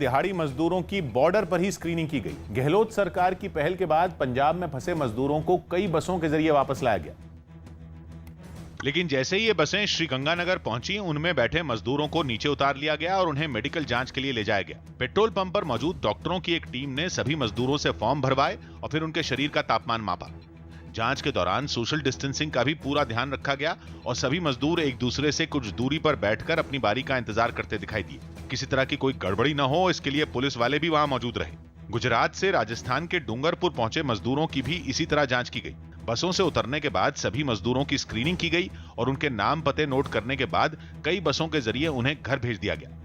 दिहाड़ी मजदूरों की बॉर्डर पर ही स्क्रीनिंग की गई। गहलोत सरकार की पहल के बाद पंजाब में फंसे मजदूरों को कई बसों के जरिए वापस लाया गया। लेकिन जैसे ही ये बसें श्रीगंगानगर पहुंची, उनमें बैठे मजदूरों को नीचे उतार लिया गया और उन्हें मेडिकल जांच के लिए ले जाया गया। पेट्रोल पंप पर मौजूद डॉक्टरों की एक टीम ने सभी मजदूरों से फॉर्म भरवाए और फिर उनके शरीर का तापमान मापा। जांच के दौरान सोशल डिस्टेंसिंग का भी पूरा ध्यान रखा गया और सभी मजदूर एक दूसरे से कुछ दूरी पर बैठकर अपनी बारी का इंतजार करते दिखाई दिए। किसी तरह की कोई गड़बड़ी न हो, इसके लिए पुलिस वाले भी वहां मौजूद रहे। गुजरात से राजस्थान के डूंगरपुर पहुंचे मजदूरों की भी इसी तरह जांच की गई। बसों से उतरने के बाद सभी मजदूरों की स्क्रीनिंग की गई और उनके नाम पते नोट करने के बाद कई बसों के जरिए उन्हें घर भेज दिया गया।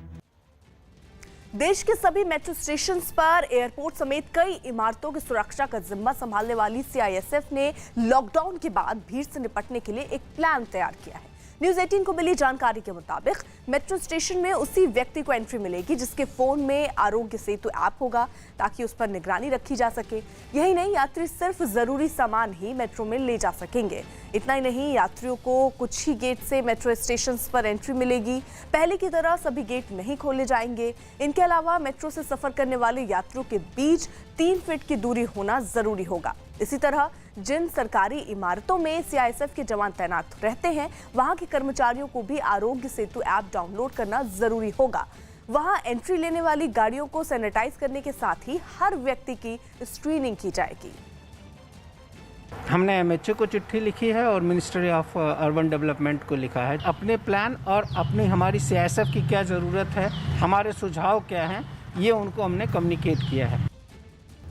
देश के सभी मेट्रो स्टेशन पर एयरपोर्ट समेत कई इमारतों की सुरक्षा का जिम्मा संभालने वाली सीआईएसएफ ने लॉकडाउन के बाद भीड़ से निपटने के लिए एक प्लान तैयार किया है। न्यूज 18 को मिली जानकारी के मुताबिक मेट्रो स्टेशन में उसी व्यक्ति को एंट्री मिलेगी जिसके फोन में आरोग्य सेतु ऐप होगा, ताकि उस पर निगरानी रखी जा सके। यही नहीं, यात्री सिर्फ जरूरी सामान ही मेट्रो में ले जा सकेंगे। इतना ही नहीं, यात्रियों को कुछ ही गेट से मेट्रो स्टेशन पर एंट्री मिलेगी। पहले की तरह सभी गेट नहीं खोले जाएंगे। इनके अलावा मेट्रो से सफर करने वाले यात्रियों के बीच 3 फीट की दूरी होना जरूरी होगा। इसी तरह जिन सरकारी इमारतों में सीआईएसएफ के जवान तैनात रहते हैं, वहां के कर्मचारियों को भी आरोग्य सेतु ऐप डाउनलोड करना जरूरी होगा। वहां एंट्री लेने वाली गाड़ियों को सैनिटाइज करने के साथ ही हर व्यक्ति की स्क्रीनिंग की जाएगी। हमने एमएचओ को चिट्ठी लिखी है और मिनिस्ट्री ऑफ अर्बन डेवलपमेंट को लिखा है। अपने प्लान और अपनी हमारी सीआईएसएफ की क्या ज़रूरत है, हमारे सुझाव क्या हैं, ये उनको हमने कम्युनिकेट किया है।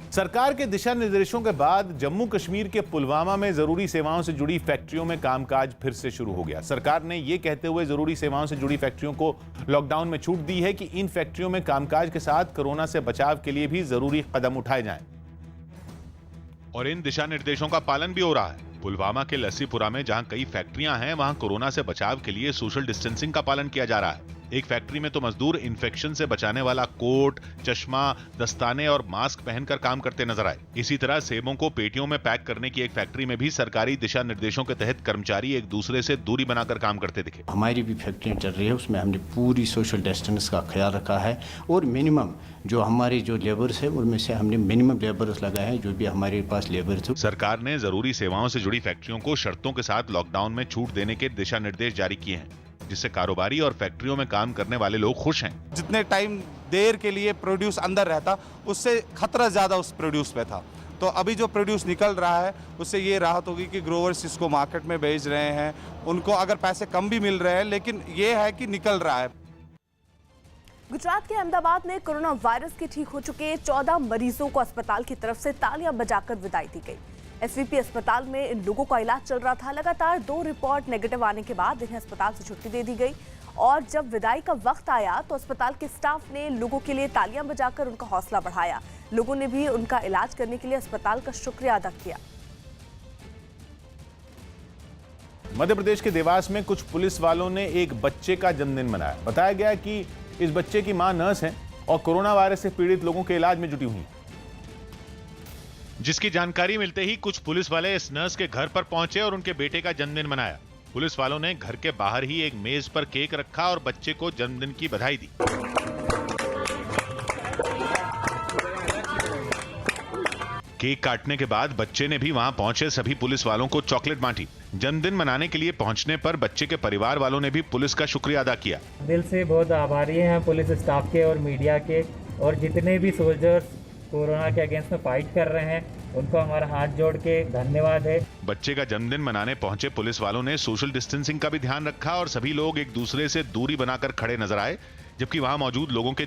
सरकार के दिशा निर्देशों के बाद जम्मू कश्मीर के पुलवामा में जरूरी सेवाओं से जुड़ी फैक्ट्रियों में कामकाज फिर से शुरू हो गया। सरकार ने यह कहते हुए जरूरी सेवाओं से जुड़ी फैक्ट्रियों को लॉकडाउन में छूट दी है कि इन फैक्ट्रियों में कामकाज के साथ कोरोना से बचाव के लिए भी जरूरी कदम उठाए जाएं। और इन दिशा निर्देशों का पालन भी हो रहा है। पुलवामा के लस्सीपुरा में जहां कई फैक्ट्रियां हैं, वहां कोरोना से बचाव के लिए सोशल डिस्टेंसिंग का पालन किया जा रहा है। एक फैक्ट्री में तो मजदूर इन्फेक्शन से बचाने वाला कोट, चश्मा, दस्ताने और मास्क पहनकर काम करते नजर आए। इसी तरह सेबों को पेटियों में पैक करने की एक फैक्ट्री में भी सरकारी दिशा निर्देशों के तहत कर्मचारी एक दूसरे से दूरी बनाकर काम करते दिखे। हमारी भी फैक्ट्रियां चल रही है, उसमें हमने पूरी सोशल डिस्टेंस का ख्याल रखा है और मिनिमम जो हमारे जो लेबर्स है उनमें से हमने मिनिमम लेबर्स लगाए हैं, जो भी हमारे पास लेबर थे। सरकार ने जरूरी सेवाओं से जुड़ी फैक्ट्रियों को शर्तों के साथ लॉकडाउन में छूट देने के दिशा निर्देश जारी किए हैं, जिससे कारोबारी और फैक्ट्रियों में काम करने वाले लोग खुश हैं। जितने टाइम देर के लिए प्रोड्यूस अंदर रहता, उससे खतरा ज्यादा उस प्रोड्यूस पे था। तो अभी जो प्रोड्यूस निकल रहा है, उससे ये राहत होगी कि ग्रोवर्स इसको मार्केट में बेच रहे हैं, उनको अगर पैसे कम भी मिल रहे हैं, लेकिन ये है कि निकल रहा है। गुजरात के अहमदाबाद में कोरोना वायरस के ठीक हो चुके 14 मरीजों को अस्पताल की तरफ से तालियां बजाकर विदाई दी गई। एसवीपी अस्पताल में इन लोगों का इलाज चल रहा था। लगातार 2 रिपोर्ट नेगेटिव आने के बाद इन्हें अस्पताल से छुट्टी दे दी गई और जब विदाई का वक्त आया तो अस्पताल के स्टाफ ने लोगों के लिए तालियां बजाकर उनका हौसला बढ़ाया। लोगों ने भी उनका इलाज करने के लिए अस्पताल का शुक्रिया अदा किया। मध्य प्रदेश के देवास में कुछ पुलिस वालों ने एक बच्चे का जन्मदिन मनाया। बताया गया कि इस बच्चे की मां नर्स है और कोरोना वायरस से पीड़ित लोगों के इलाज में जुटी हुई। जिसकी जानकारी मिलते ही कुछ पुलिस वाले इस नर्स के घर पर पहुंचे और उनके बेटे का जन्मदिन मनाया। पुलिस वालों ने घर के बाहर ही एक मेज पर केक रखा और बच्चे को जन्मदिन की बधाई दी। केक काटने के बाद बच्चे ने भी वहां पहुंचे सभी पुलिस वालों को चॉकलेट बांटी। जन्मदिन मनाने के लिए पहुंचने पर बच्चे के परिवार वालों ने भी पुलिस का शुक्रिया अदा किया। दिल से बहुत आभारी हैं पुलिस स्टाफ के और मीडिया के, और जितने भी सोल्जर्स कोरोना के अगेंस्ट में फाइट कर रहे हैं, उनको हमारा हाथ जोड़ के धन्यवाद है। बच्चे का जन्मदिन मनाने पहुंचे पुलिस वालों ने सोशल डिस्टेंसिंग का भी ध्यान रखा और सभी लोग एक दूसरे से दूरी बनाकर खड़े नजर आए, जबकि वहां मौजूद लोगों के